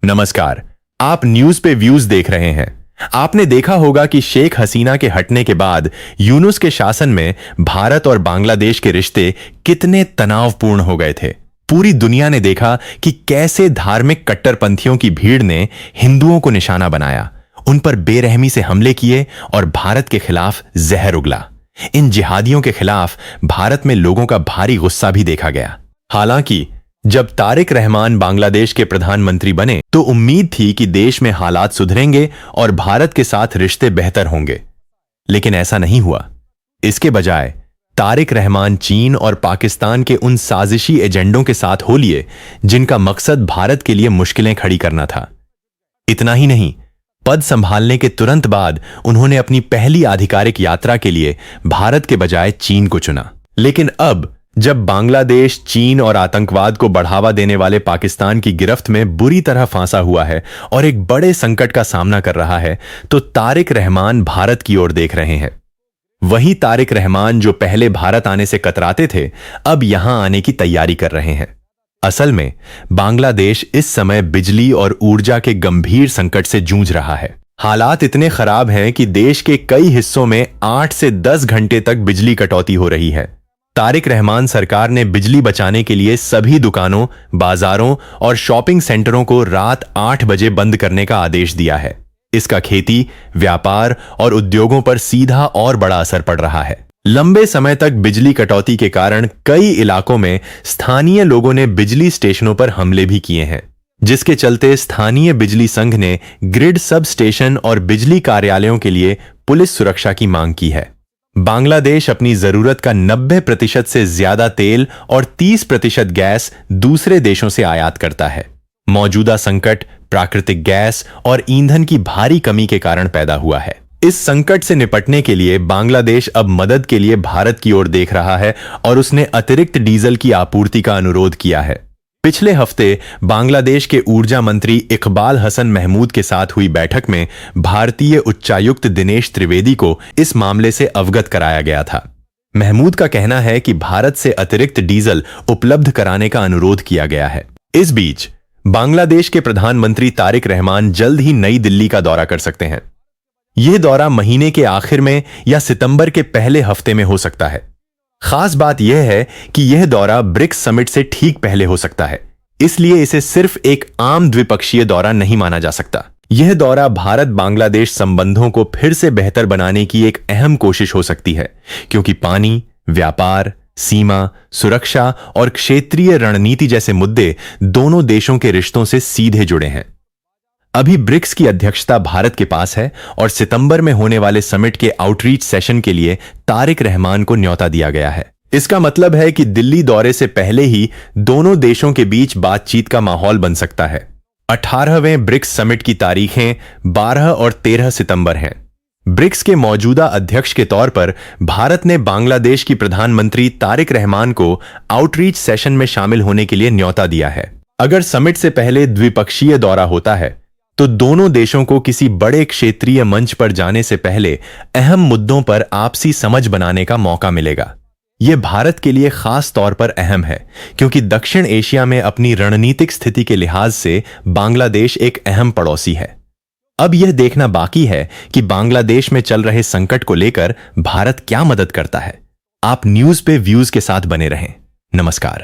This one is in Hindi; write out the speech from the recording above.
नमस्कार। आप न्यूज पे व्यूज देख रहे हैं। आपने देखा होगा कि शेख हसीना के हटने के बाद यूनुस के शासन में भारत और बांग्लादेश के रिश्ते कितने तनावपूर्ण हो गए थे। पूरी दुनिया ने देखा कि कैसे धार्मिक कट्टरपंथियों की भीड़ ने हिंदुओं को निशाना बनाया, उन पर बेरहमी से हमले किए और भारत के खिलाफ जहर उगला। इन जिहादियों के खिलाफ भारत में लोगों का भारी गुस्सा भी देखा गया। हालांकि जब तारिक रहमान बांग्लादेश के प्रधानमंत्री बने तो उम्मीद थी कि देश में हालात सुधरेंगे और भारत के साथ रिश्ते बेहतर होंगे, लेकिन ऐसा नहीं हुआ। इसके बजाय तारिक रहमान चीन और पाकिस्तान के उन साजिशी एजेंडों के साथ हो लिए जिनका मकसद भारत के लिए मुश्किलें खड़ी करना था। इतना ही नहीं, पद संभालने के तुरंत बाद उन्होंने अपनी पहली आधिकारिक यात्रा के लिए भारत के बजाय चीन को चुना। लेकिन अब जब बांग्लादेश चीन और आतंकवाद को बढ़ावा देने वाले पाकिस्तान की गिरफ्त में बुरी तरह फांसा हुआ है और एक बड़े संकट का सामना कर रहा है, तो तारिक रहमान भारत की ओर देख रहे हैं। वही तारिक रहमान जो पहले भारत आने से कतराते थे, अब यहां आने की तैयारी कर रहे हैं। असल में बांग्लादेश इस समय बिजली और ऊर्जा के गंभीर संकट से जूझ रहा है। हालात इतने खराब हैं कि देश के कई हिस्सों में 8 से 10 घंटे तक बिजली कटौती हो रही है। तारिक रहमान सरकार ने बिजली बचाने के लिए सभी दुकानों, बाजारों और शॉपिंग सेंटरों को रात 8 बजे बंद करने का आदेश दिया है। इसका खेती, व्यापार और उद्योगों पर सीधा और बड़ा असर पड़ रहा है। लंबे समय तक बिजली कटौती के कारण कई इलाकों में स्थानीय लोगों ने बिजली स्टेशनों पर हमले भी किए हैं, जिसके चलते स्थानीय बिजली संघ ने ग्रिड सब स्टेशन और बिजली कार्यालयों के लिए पुलिस सुरक्षा की मांग की है। बांग्लादेश अपनी जरूरत का 90% से ज्यादा तेल और 30% गैस दूसरे देशों से आयात करता है। मौजूदा संकट प्राकृतिक गैस और ईंधन की भारी कमी के कारण पैदा हुआ है। इस संकट से निपटने के लिए बांग्लादेश अब मदद के लिए भारत की ओर देख रहा है और उसने अतिरिक्त डीजल की आपूर्ति का अनुरोध किया है। पिछले हफ्ते बांग्लादेश के ऊर्जा मंत्री इकबाल हसन महमूद के साथ हुई बैठक में भारतीय उच्चायुक्त दिनेश त्रिवेदी को इस मामले से अवगत कराया गया था। महमूद का कहना है कि भारत से अतिरिक्त डीजल उपलब्ध कराने का अनुरोध किया गया है। इस बीच बांग्लादेश के प्रधानमंत्री तारिक रहमान जल्द ही नई दिल्ली का दौरा कर सकते हैं। यह दौरा महीने के आखिर में या सितंबर के पहले हफ्ते में हो सकता है। खास बात यह है कि यह दौरा ब्रिक्स समिट से ठीक पहले हो सकता है, इसलिए इसे सिर्फ एक आम द्विपक्षीय दौरा नहीं माना जा सकता। यह दौरा भारत बांग्लादेश संबंधों को फिर से बेहतर बनाने की एक अहम कोशिश हो सकती है, क्योंकि पानी, व्यापार, सीमा, सुरक्षा और क्षेत्रीय रणनीति जैसे मुद्दे दोनों देशों के रिश्तों से सीधे जुड़े हैं। अभी ब्रिक्स की अध्यक्षता भारत के पास है और सितंबर में होने वाले समिट के आउटरीच सेशन के लिए तारिक रहमान को न्योता दिया गया है। इसका मतलब है कि दिल्ली दौरे से पहले ही दोनों देशों के बीच बातचीत का माहौल बन सकता है। 18वें ब्रिक्स समिट की तारीखें 12 और 13 सितंबर हैं। ब्रिक्स के मौजूदा अध्यक्ष के तौर पर भारत ने बांग्लादेश की प्रधानमंत्री तारिक रहमान को आउटरीच सेशन में शामिल होने के लिए न्योता दिया है। अगर समिट से पहले द्विपक्षीय दौरा होता है तो दोनों देशों को किसी बड़े क्षेत्रीय मंच पर जाने से पहले अहम मुद्दों पर आपसी समझ बनाने का मौका मिलेगा। यह भारत के लिए खास तौर पर अहम है, क्योंकि दक्षिण एशिया में अपनी रणनीतिक स्थिति के लिहाज से बांग्लादेश एक अहम पड़ोसी है। अब यह देखना बाकी है कि बांग्लादेश में चल रहे संकट को लेकर भारत क्या मदद करता है। आप न्यूज पे व्यूज के साथ बने रहें। नमस्कार।